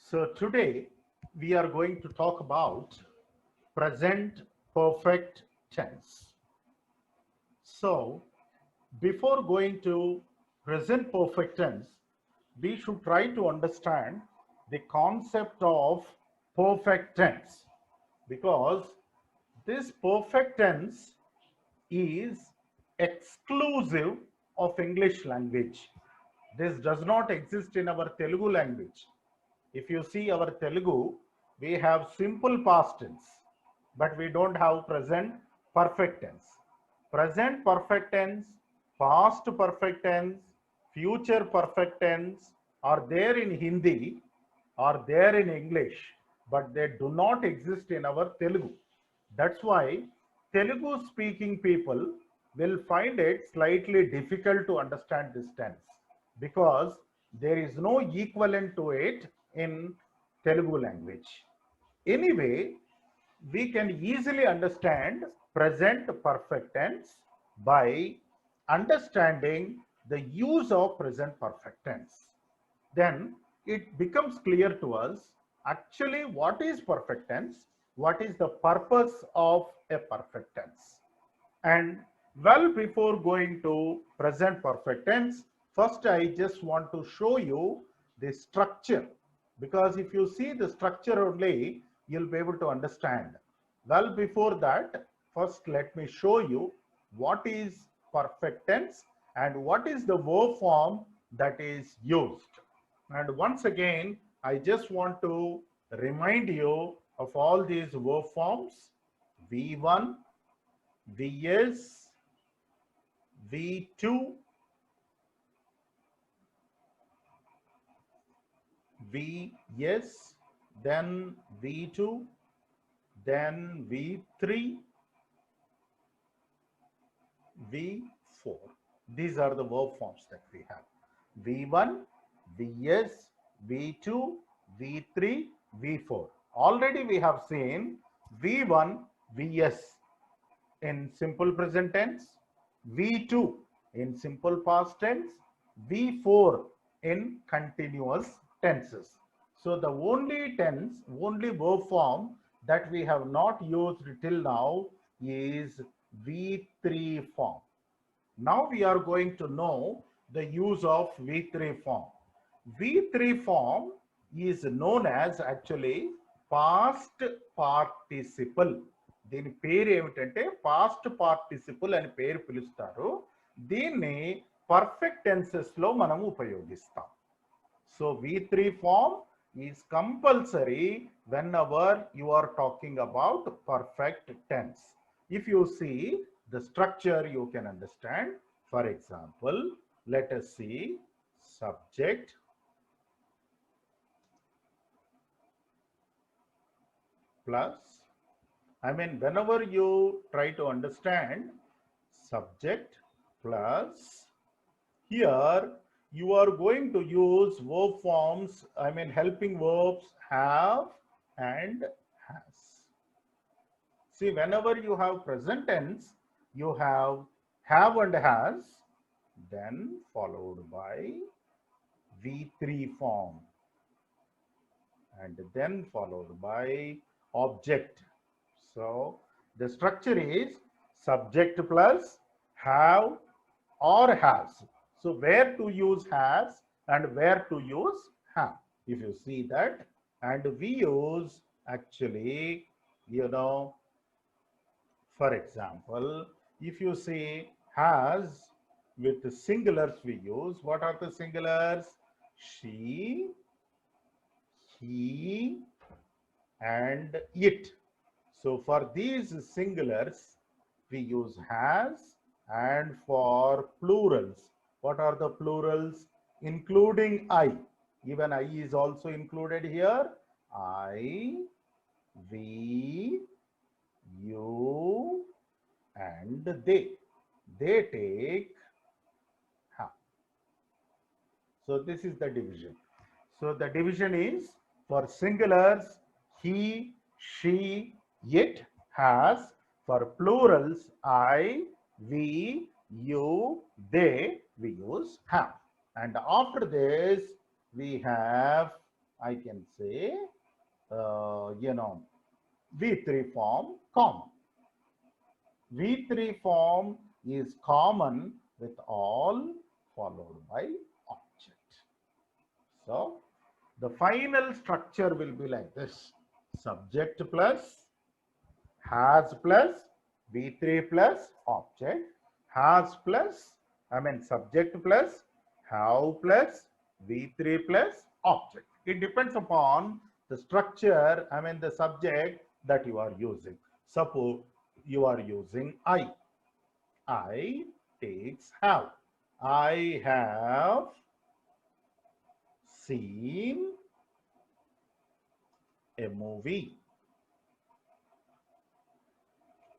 So today we are going to talk about present perfect tense. So before going to present perfect tense, we should try to understand the concept of perfect tense, because this perfect tense is exclusive of English language. This does not exist in our Telugu language. If you see our Telugu, we have simple past tense, but we don't have present perfect tense. Present perfect tense, past perfect tense, future perfect tense are there in Hindi, are there in English, but they do not exist in our Telugu. That's why Telugu speaking people will find it slightly difficult to understand this tense, because there is no equivalent to it in Telugu language. Anyway, we can easily understand present perfect tense by understanding the use of present perfect tense. Then it becomes clear to us actually what is perfect tense, what is the purpose of a perfect tense. And well, before going to present perfect tense, first I just want to show you the structure, because if you see the structure only, you'll be able to understand. Well, before that, first let me show you what is perfect tense and what is the verb form that is used. And once again, I just want to remind you of all these verb forms: V1, Vs, V2, Vs, then V2, then V3, V4. These are the verb forms that we have: V1, Vs, V2, V3, V4. Already we have seen V1, Vs in simple present tense, V2 in simple past tense, V4 in continuous tenses. So the only verb form that we have not used till now is V3 form. Now we are going to know the use of V3 form. V3 form is known as actually past participle. దీని పేరు ఏమిటంటే past participle అని పేరు పిలుస్తారు. దీన్ని perfect tenses లో మనం ఉపయోగిస్తాం. So V3 form is compulsory whenever you are talking about perfect tense. If you see the structure, you can understand. For example, let us see subject plus, whenever you try to understand subject plus, here you are going to use verb forms, helping verbs have and has. See, whenever you have present tense, you have and has, then followed by V3 form, and then followed by object. So the structure is subject plus have or has. So where to use has and where to use have, if you see that. And we use actually, for example, if you see has with the singulars, we use, what are the singulars? She, he, and it. So for these singulars, we use has. And for plurals, what are the plurals? Including I. Even I is also included here. I, we, you, and they. They take have. So this is the division. So the division is for singulars he, she, it, has. For plurals I, we, you, they, we use have. And after this we have I can say, V3 form common. V3 form is common with all followed by object. So the final structure will be like this: subject plus has plus V3 plus object, has plus, subject plus have plus V3 plus object. It depends upon the structure, the subject that you are using. Suppose you are using I takes have. I have seen a movie.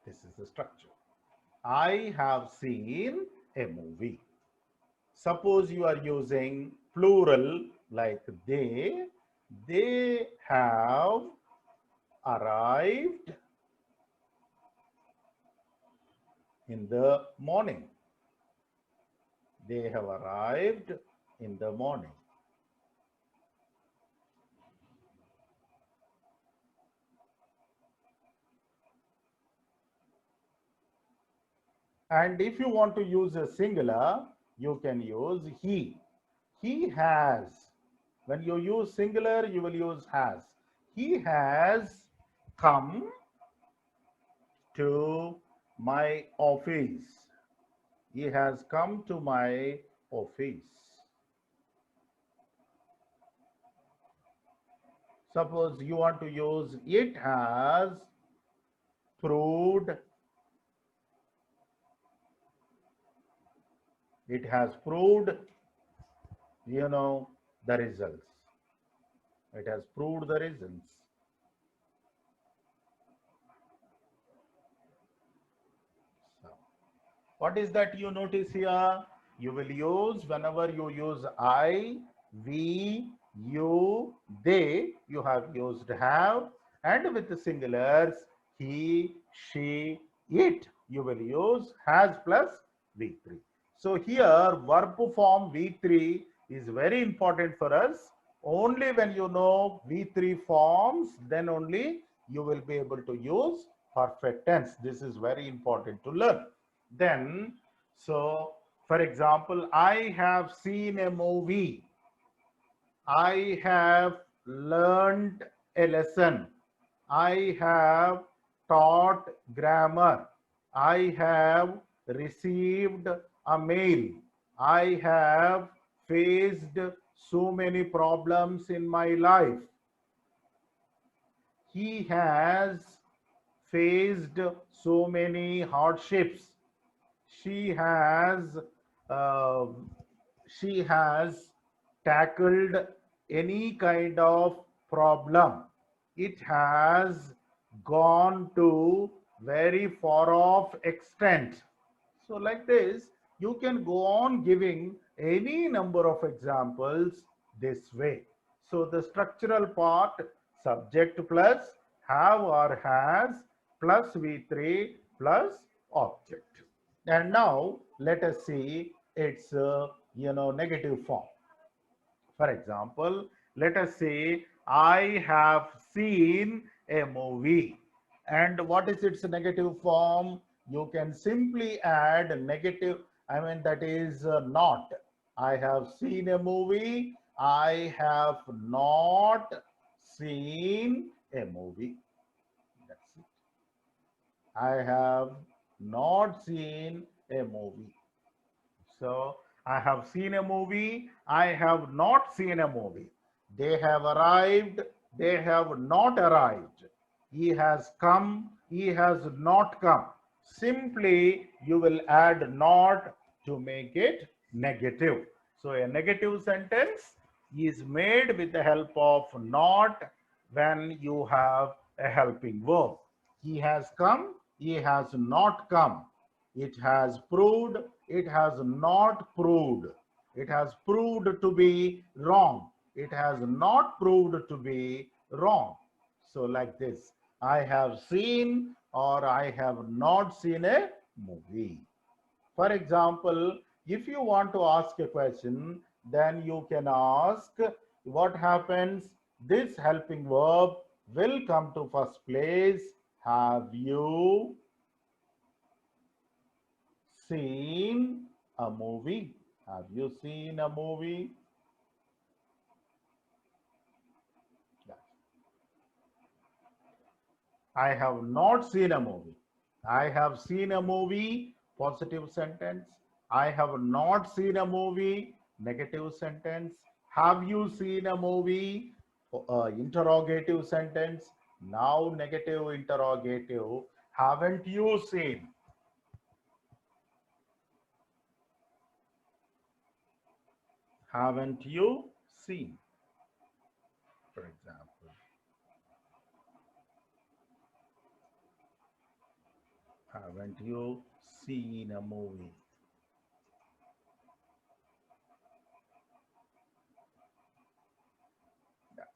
This is the structure. I have seen a movie. Suppose you are using plural like they have arrived in the morning. They have arrived in the morning. And if you want to use a singular, you can use he. He has. When you use singular, you will use has. He has come to my office. He has come to my office. Suppose you want to use it has proved. It has proved, the results. It has proved the results. So, what is that you notice here? You will use, whenever you use I, we, you, they, you have used have, and with the singulars, he, she, it, you will use has plus V3. So here verb form V3 is very important for us. Only when you know V3 forms, then only you will be able to use perfect tense. This is very important to learn. Then, so for example, I have seen a movie. I have learned a lesson. I have taught grammar. I have received a mail. I have faced so many problems in my life. He has faced so many hardships. She has uh, she has tackled any kind of problem. It has gone to very far off extent. So like this, you can go on giving any number of examples this way. So the structural part, subject plus have or has plus V3 plus object. And now let us see its negative form. For example, let us say I have seen a movie. And what is its negative form? You can simply add negative, that is not. I have seen a movie. I have not seen a movie. That's it. I have not seen a movie. So I have seen a movie. I have not seen a movie. They have arrived. They have not arrived. He has come. He has not come. Simply you will add not to make it negative. So a negative sentence is made with the help of not when you have a helping verb. He has come. He has not come. It has proved, it has not proved. It has proved to be wrong. It has not proved to be wrong. So like this, I have seen or I have not seen a movie. For example, if you want to ask a question, then you can ask what happens this helping verb will come to first place. Have you seen a movie? Have you seen a movie? I have not seen a movie. I have seen a movie, positive sentence. I have not seen a movie, negative sentence. Have you seen a movie? Interrogative sentence. Now negative interrogative. Haven't you seen? Haven't you seen? For example, haven't you seen a movie? Yes.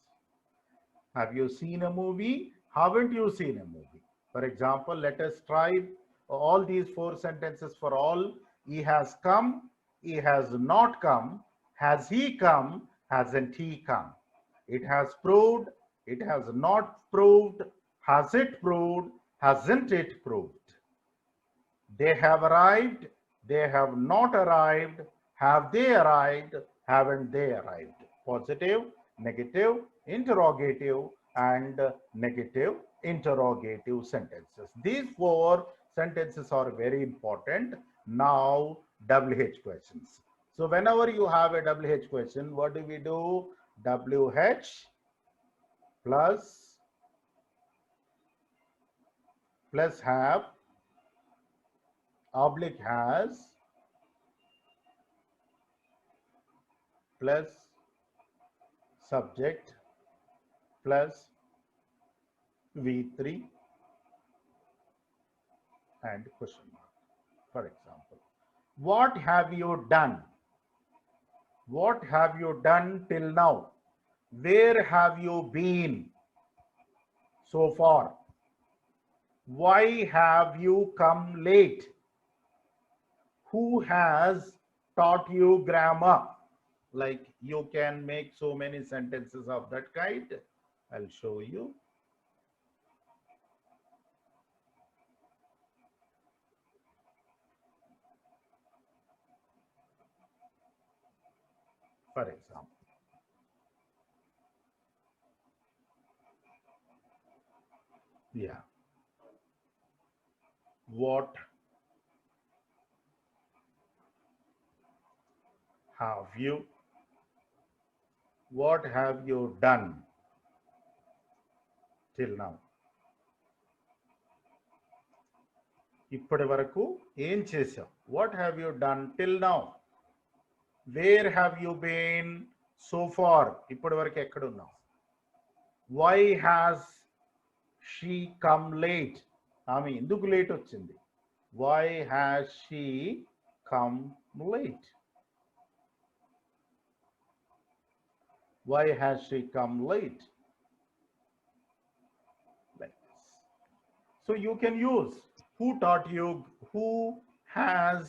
Have you seen a movie? Haven't you seen a movie? For example, let us try all these four sentences for all. He has come, he has not come, has he come, hasn't he come? It has proved, it has not proved, has it proved, hasn't it proved? They have arrived, they have not arrived, have they arrived, haven't they arrived? Positive, negative, interrogative, and negative interrogative sentences. These four sentences are very important. Now, WH questions. So, whenever you have a WH question, what do we do? WH plus have oblique has plus subject plus V3 and question mark. For example, what have you done? What have you done till now? Where have you been so far? Why have you come late? Who has taught you grammar? Like you can make so many sentences of that kind. I'll show you. For example, yeah, what have you done till now? ఇప్పటి వరకు ఏం చేశావు? What have you done till now? Where have you been so far? ఇప్పటి వరకు ఎక్కడ ఉన్నావు? Why has she come late? ఆమె ఎందుకు లేట్ వచ్చింది? Why has she come late? Why has she come late? Like this. So you can use who taught you, who has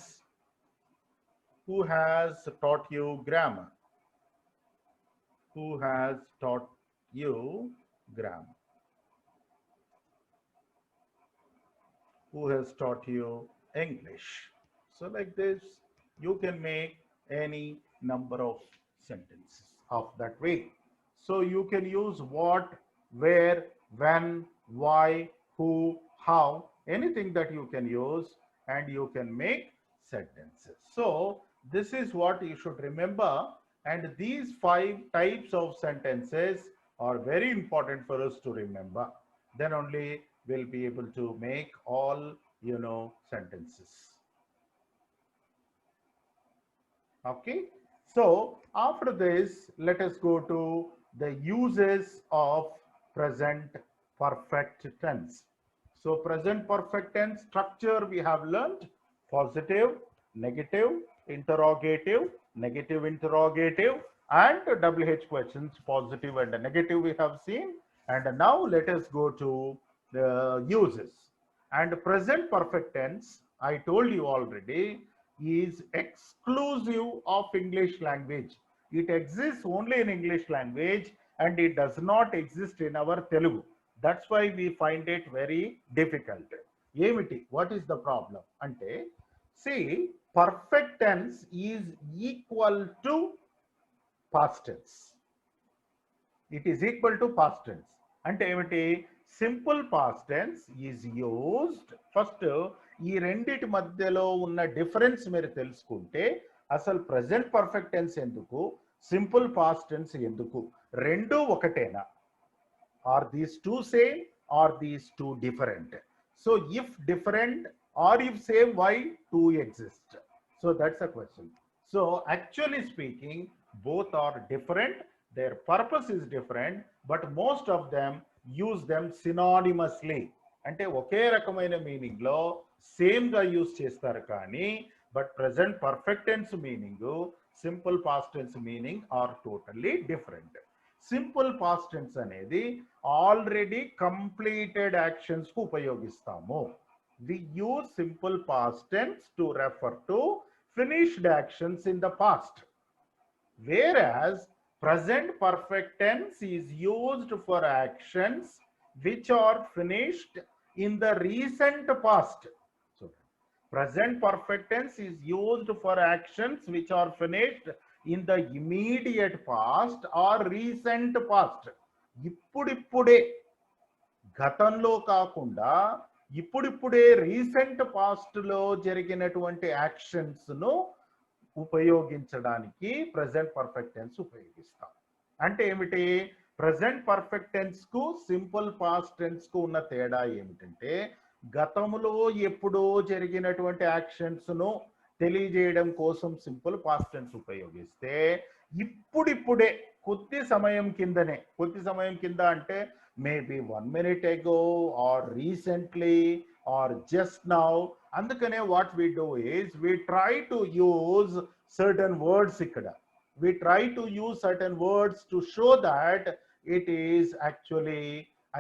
taught you grammar? Who has taught you grammar? Who has taught you English? So like this, you can make any number of sentences of that way. So you can use what, where, when, why, who, how, anything that you can use, and you can make sentences. So this is what you should remember, and these 5 types of sentences are very important for us to remember. Then only we'll be able to make all sentences. Okay, so after this, let us go to the uses of present perfect tense. So present perfect tense structure we have learned: positive, negative, interrogative, negative interrogative, and WH questions, positive and negative we have seen. And now let us go to the uses. And present perfect tense, I told you already, is exclusive of English language. It exists only in English language, and it does not exist in our Telugu. That's why we find it very difficult. Emiti, what is the problem? Ante, see, perfect tense is equal to past tense. It is equal to past tense. అంటే ఏమిటి? Simple past tense is used. First ఈ రెండిటి మధ్యలో ఉన్న difference మీరు తెలుసుకుంటే అసలు present perfect tense ఎందుకు, సింపుల్ పాస్ట్ టెన్స్ ఎందుకు, రెండు ఒకటేనా? Are these two same are these two different? So if different or if same, why two exist? So that's a question. So actually speaking, both are different, their purpose is different, but most of them use them synonymously. అంటే ఒకే రకమైన meaning లో same గా use చేస్తారు కానీ but present perfect tense meaning, simple past tense meaning are totally different. Simple past tense అనేది already completed actions కు ఉపయోగిస్తాము. We use simple past tense to refer to finished actions in the past, whereas present perfect tense is used for actions which are finished in the recent past. So present perfect tense is used for actions which are finished in the immediate past or recent past. ఇప్పుడిప్పుడే, గతంలో కాకుండా ఇప్పుడిప్పుడే recent past లో జరిగినటువంటి actions ను ఉపయోగించడానికి present perfect tense ఉపయోగిస్తాం. అంటే ఏమిటి? ప్రెసెంట్ పర్ఫెక్ట్ టెన్స్ కు సింపుల్ పాస్ట్ టెన్స్ కు ఉన్న తేడా ఏమిటంటే, గతంలో ఎప్పుడో జరిగినటువంటి యాక్షన్స్ ను తెలియజేయడం కోసం సింపుల్ పాస్ట్ టెన్స్ ఉపయోగిస్తే, ఇప్పుడిప్పుడే కొద్ది సమయం కిందనే, కొద్ది సమయం కింద అంటే maybe 1 minute ago or recently or just now. Andukane what we do is we try to use certain words ikkada. We try to use certain words to show that it is actually,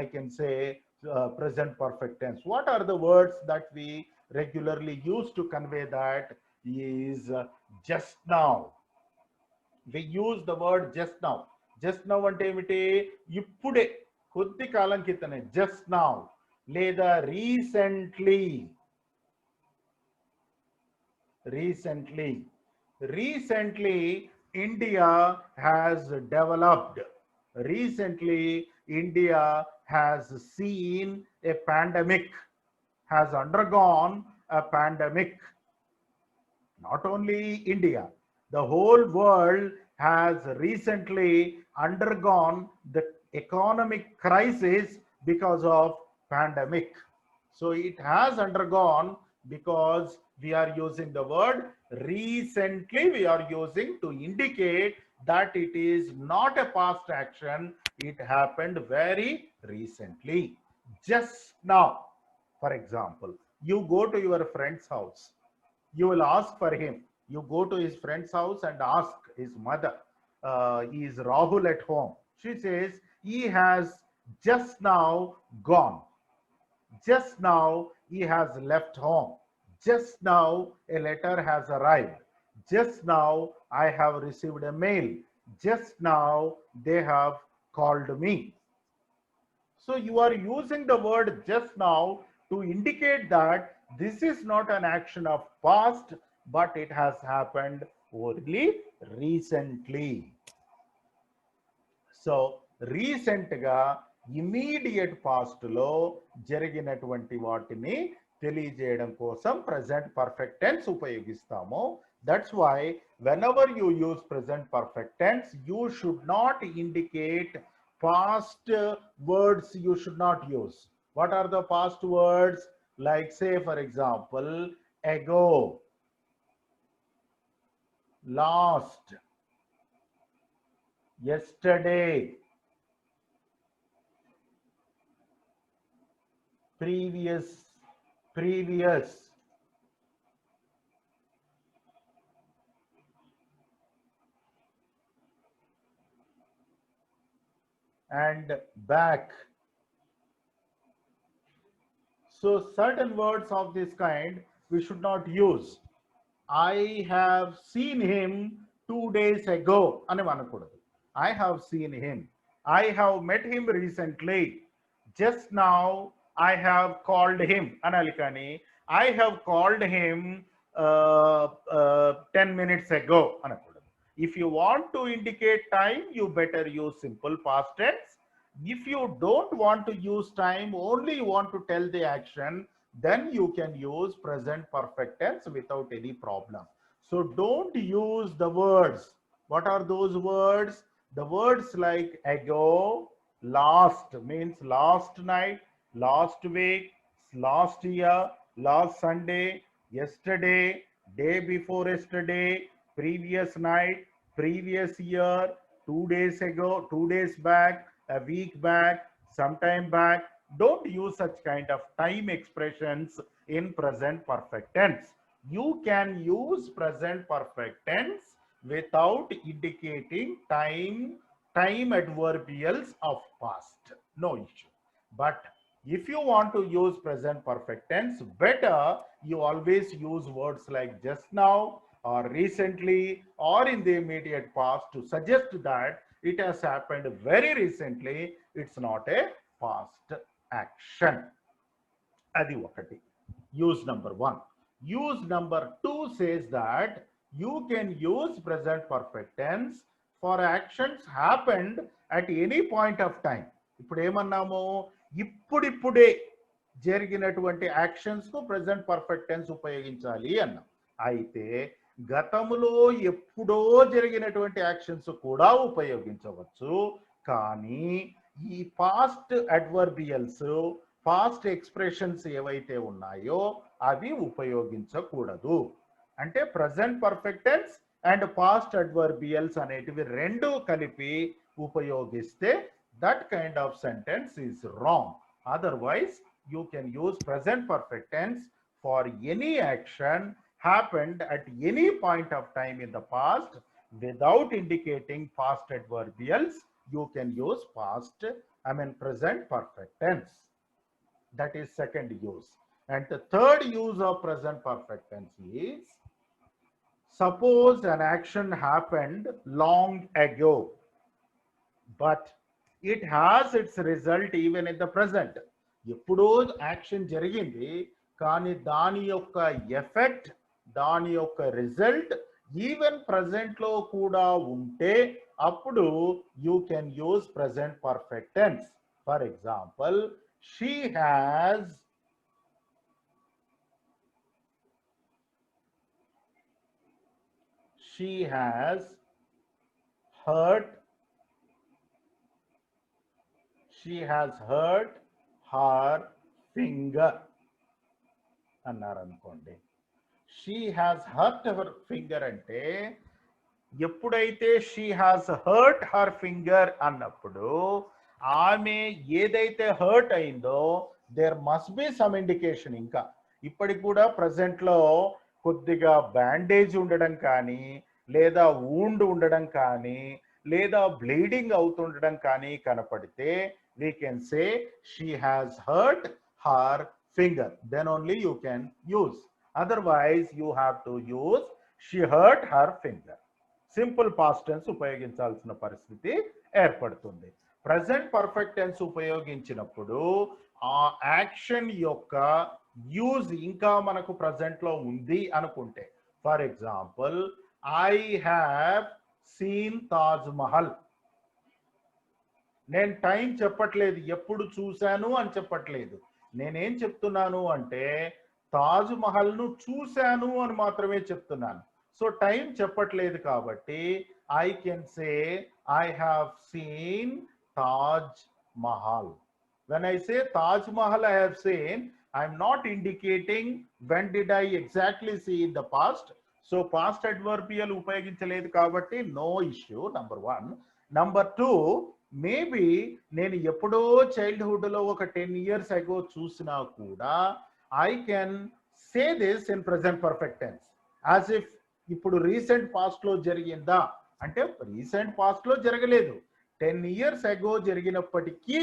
I can say, present perfect tense. What are the words that we regularly use to convey that? Is just now. We use the word just now. Just now ante emiti? Ippude, కొద్ది కాలం క్రితమే, just now, లేదా recently. Recently, recently India has developed. Recently India has seen a pandemic, has undergone a pandemic. Not only India, the whole world has recently undergone the economic crisis because of pandemic. So it has undergone because we are using the word recently, we are using to indicate that it is not a past action, it happened very recently. Just now, for example, you go to your friend's house, you will ask for him. You go to his friend's house and ask his mother, is Rahul at home? She says, he has just now gone. Just now he has left home. Just now a letter has arrived. Just now I have received a mail. Just now they have called me. So you are using the word just now to indicate that this is not an action of past, but it has happened only recently. So recent గా immediate past లో జరిగినటువంటి వాటిని తెలియజేయడం కోసం present perfect tense ఉపయోగిస్తాము. That's why whenever you use present perfect tense, you should not indicate past words. You should not use. What are the past words? Like, say for example, ago, last, yesterday, previous, and back. So certain words of this kind we should not use. I have seen him 2 days ago అని అనకూడదు. I have seen him. I have met him recently. Just now I have called him anali kani I have called him 10 minutes ago anakudadu. If you want to indicate time, you better use simple past tense. If you don't want to use time, only you want to tell the action, then you can use present perfect tense without any problem. So don't use the words. What are those words? The words like ago, last means last night, last week, last year, last Sunday, yesterday, day before yesterday, previous night, previous year, 2 days ago, 2 days back, a week back, sometime back. Don't use such kind of time expressions in present perfect tense. You can use present perfect tense without indicating time adverbials of past. No issue. But if you want to use present perfect tense, better you always use words like just now or recently or in the immediate past to suggest that it has happened very recently. It's not a past action. Adi ఒకటి. Use number one. Use number two says that you can use present perfect tense for actions happened at any point of time. ఇప్పుడు ఏమన్నాము, ఇప్పుడిప్పుడే జరిగినటువంటి actions కు present perfect tense ఉపయోగించాలి అన్నాం. అయితే గతములో ఎప్పుడో జరిగినటువంటి యాక్షన్స్ కూడా ఉపయోగించవచ్చు. కానీ ఈ పాస్ట్ అడ్వర్బియల్స్, పాస్ట్ ఎక్స్ప్రెషన్స్ ఏవైతే ఉన్నాయో అవి ఉపయోగించకూడదు. అంటే present perfect tense and past adverbials అనేటివి రెండు కలిపి ఉపయోగిస్తే that kind of sentence is wrong. Otherwise, you can use present perfect tense for any action happened at any point of time in the past without indicating past adverbials. You can use present perfect tense. That is second use. And the third use of present perfect tense is, suppose an action happened long ago, but it has its result even in the present. ఎప్పుడో action జరిగింది కానీ దాని యొక్క effect, దాని యొక్క result even present లో కూడా ఉంటే అప్పుడు you can use present perfect tense. For example, she has hurt her finger అన్నారు అనుకోండి. She has hurt her finger అంటే ఎప్పుడైతే she has hurt her finger అన్నప్పుడు ఆమె ఏదైతే హర్ట్ అయిందో there must be some indication. ఇంకా ఇప్పటికి కూడా ప్రజెంట్ లో కొద్దిగా బ్యాండేజ్ ఉండడం కానీ, లేదా వూండ్ ఉండడం కానీ, లేదా బ్లీడింగ్ అవుతుండడం కానీ కనపడితే we can say she has hurt her finger. Then only you can use. Otherwise, you have to use she hurt her finger. Simple past tense ఉపయోగించాల్సిన పరిస్థితి ఏర్పడుతుంది. ప్రజెంట్ పర్ఫెక్ట్ టెన్స్ ఉపయోగించినప్పుడు ఆ యాక్షన్ యొక్క యూజ్ ఇంకా మనకు ప్రజెంట్ లో ఉంది అనుకుంటే, for example, I have seen Taj Mahal. నేను టైం చెప్పట్లేదు, ఎప్పుడు చూశాను అని చెప్పట్లేదు. నేనేం చెప్తున్నాను అంటే తాజ్ మహల్ ను చూశాను అని మాత్రమే చెప్తున్నాను. సో టైం చెప్పట్లేదు కాబట్టి I can say I have seen Taj Mahal. When I say Taj Mahal I have seen, I'm not indicating when did I exactly see in the past. So past adverbial ఉపయోగించలేదు కాబట్టి no issue, number one. Number two, maybe నేను ఎప్పుడో childhood లో ఒక 10 years ago చూసినా కూడా I can say this in present perfect tense as if ఇప్పుడు recent past లో జరిగిందా అంటే రీసెంట్ పాస్ట్ లో జరగలేదు, 10 years ago జరిగినప్పటికీ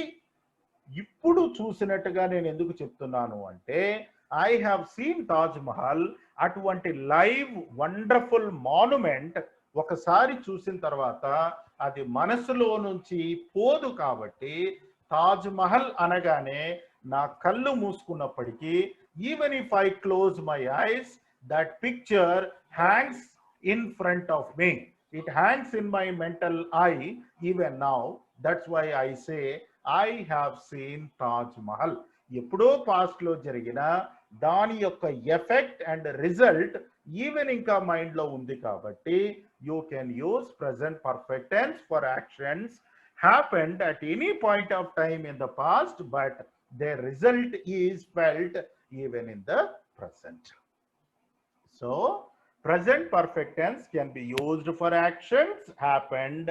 ఇప్పుడు చూసినట్టుగా నేను ఎందుకు చెప్తున్నాను అంటే I have seen Taj Mahal. అటువంటి లైవ్ వండర్ఫుల్ మాన్యుమెంట్ ఒకసారి చూసిన తర్వాత అది మనసులో నుంచి పోదు. కాబట్టి తాజ్ మహల్ అనగానే నా కళ్ళు మూసుకున్నప్పటికీ, even if I close my eyes, that picture hangs in front of me. It hangs in my mental eye even now. That's why I say I have seen Taj Mahal. ఎప్పుడో పాస్ట్ లో జరిగిన దాని యొక్క ఎఫెక్ట్ అండ్ రిజల్ట్ ఈవెన్ ఇంకా mind లో ఉంది. కాబట్టి you can use present perfect tense for actions happened at any point of time in the past, but their result is felt even in the present. So present perfect tense can be used for actions happened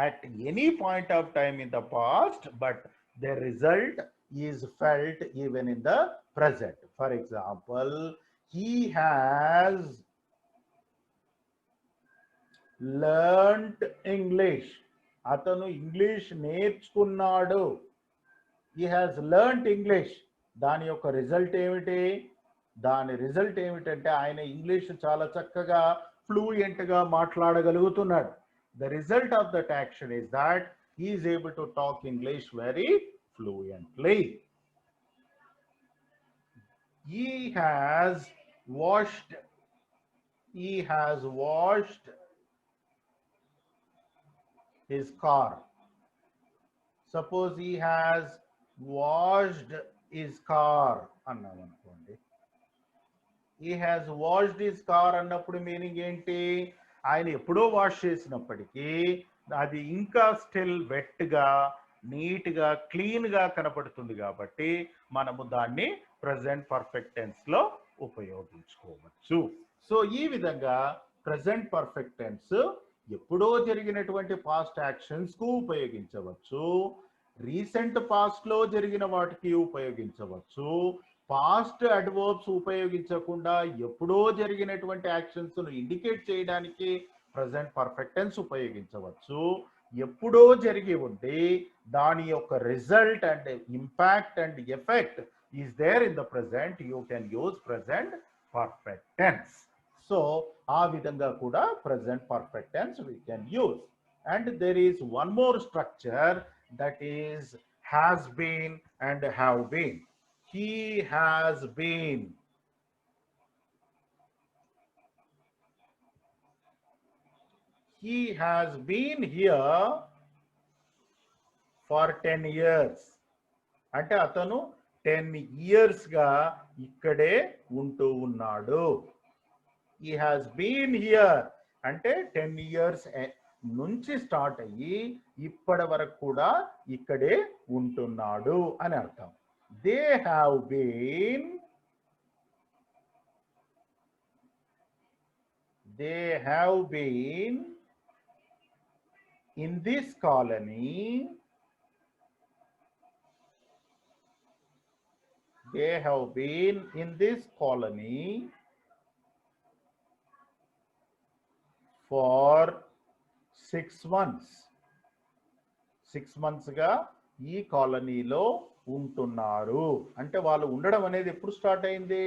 at any point of time in the past, but their result is felt even in the present. For example, he has learned English. అతను English నేర్చుకున్నాడు. he has learnt English. దాని యొక్క result ఏమిటి? దాని result ఏమిటంటే ఆయన English చాలా చక్కగా ఫ్లూయెంట్ గా మాట్లాడగలుగుతున్నాడు. The result of that action is that he is able to talk English very fluently. He has washed his car. Suppose he has washed his car అన్నాం అనుకోండి. he has washed his car అన్నప్పుడు meaning ఏంటి? ఆయన ఎప్పుడో wash చేసినప్పటికీ అది ఇంకా still wet గా, నీట్ గా, క్లీన్ గా కనపడుతుంది. కాబట్టి మనము దాన్ని ప్రెసెంట్ పర్ఫెక్ట్ టెన్స్ లో ఉపయోగించుకోవచ్చు. సో ఈ విధంగా ప్రెసెంట్ పర్ఫెక్ట్ టెన్స్ ఎప్పుడో జరిగినటువంటి పాస్ట్ యాక్షన్స్ కు ఉపయోగించవచ్చు, రీసెంట్ పాస్ట్ లో జరిగిన వాటికి ఉపయోగించవచ్చు, పాస్ట్ అడ్వర్బ్స్ ఉపయోగించకుండా ఎప్పుడో జరిగినటువంటి యాక్షన్స్ ను ఇండికేట్ చేయడానికి ప్రెసెంట్ పర్ఫెక్ట్ టెన్స్ ఉపయోగించవచ్చు. ఎప్పుడో జరిగి ఉండి దాని యొక్క result and impact and effect is there in the present, you can use present perfect tense. So ఆ విధంగా కూడా present perfect tense we can use. And there is one more structure, that is has been and have been. He has been. He has been here for 10 years. అంటే అతను 10 years గా ఇక్కడే ఉంటూ ఉన్నాడు. he has been here అంటే 10 years నుంచి start అయ్యి ఇప్పటి వరకు కూడా ఇక్కడే ఉంటున్నాడు అని అర్థం. they have been in this colony. They have been in this colony for 6 months. 6 months గా ఈ కాలనీలో ఉంటున్నారు. అంటే వాళ్ళు ఉండడం అనేది ఎప్పుడు స్టార్ట్ అయింది?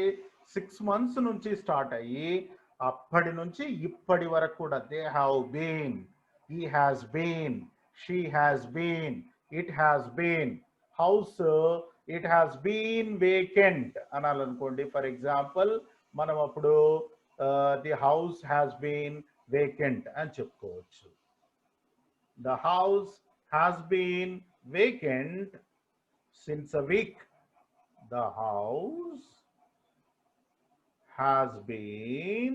6 months నుంచి స్టార్ట్ అయ్యి అప్పటి నుంచి ఇప్పటి వరకు కూడా they have been, he has been, she has been, it has been. house it has been vacant అనాలనుకోండి. ఫర్ ఎగ్జాంపుల్ మనం అప్పుడు the house has been vacant అని చెప్పుకోవచ్చు. The house has been vacant since a week. The house has been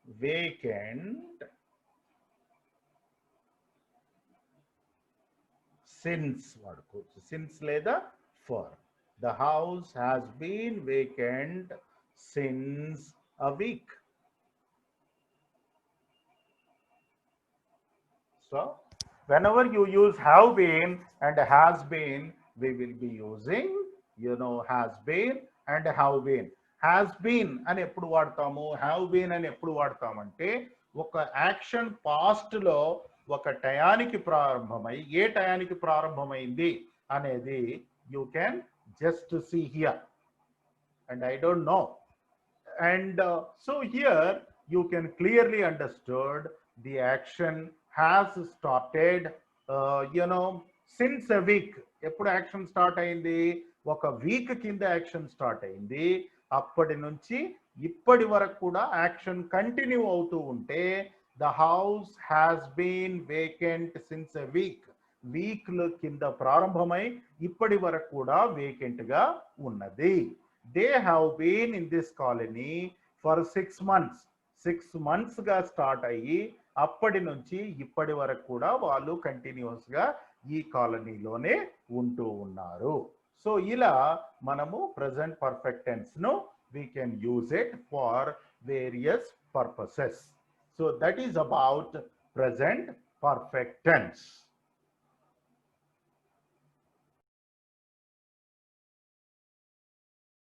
vacant since వాడుకోవచ్చు. since లేదా for. The house has been vacant since a week. So whenever you use have been and has been, we will be using has been and have been. has been అని ఎప్పుడు వాడతాము, have been అని ఎప్పుడు వాడతామంటే ఒక action past లో ఒక టయానికి ప్రారంభమై ఏ టయానికి ప్రారంభమైంది అనేది you can just see here, and I don't know. And so here you can clearly understood the action has started, since a week. ఎప్పుడు యాక్షన్ స్టార్ట్ అయింది? ఒక వీక్ కింద యాక్షన్ స్టార్ట్ అయింది. అప్పటి నుంచి ఇప్పటి వరకు కూడా యాక్షన్ కంటిన్యూ అవుతూ ఉంటే the house has been vacant since a week కింద ప్రారంభమై ఇప్పటి వరకు కూడా వేకెంట్ గా ఉన్నది. They have been in this colony for 6 months. 6 months గా స్టార్ట్ అయ్యి అప్పటి నుంచి ఇప్పటి వరకు కూడా వాళ్ళు కంటిన్యూస్ గా ఈ కాలనీలోనే ఉంటూ ఉన్నారు. సో ఇలా మనము ప్రెజెంట్ పర్ఫెక్ట్ టెన్స్ ను we can use it for various purposes. So that is about present perfect tense.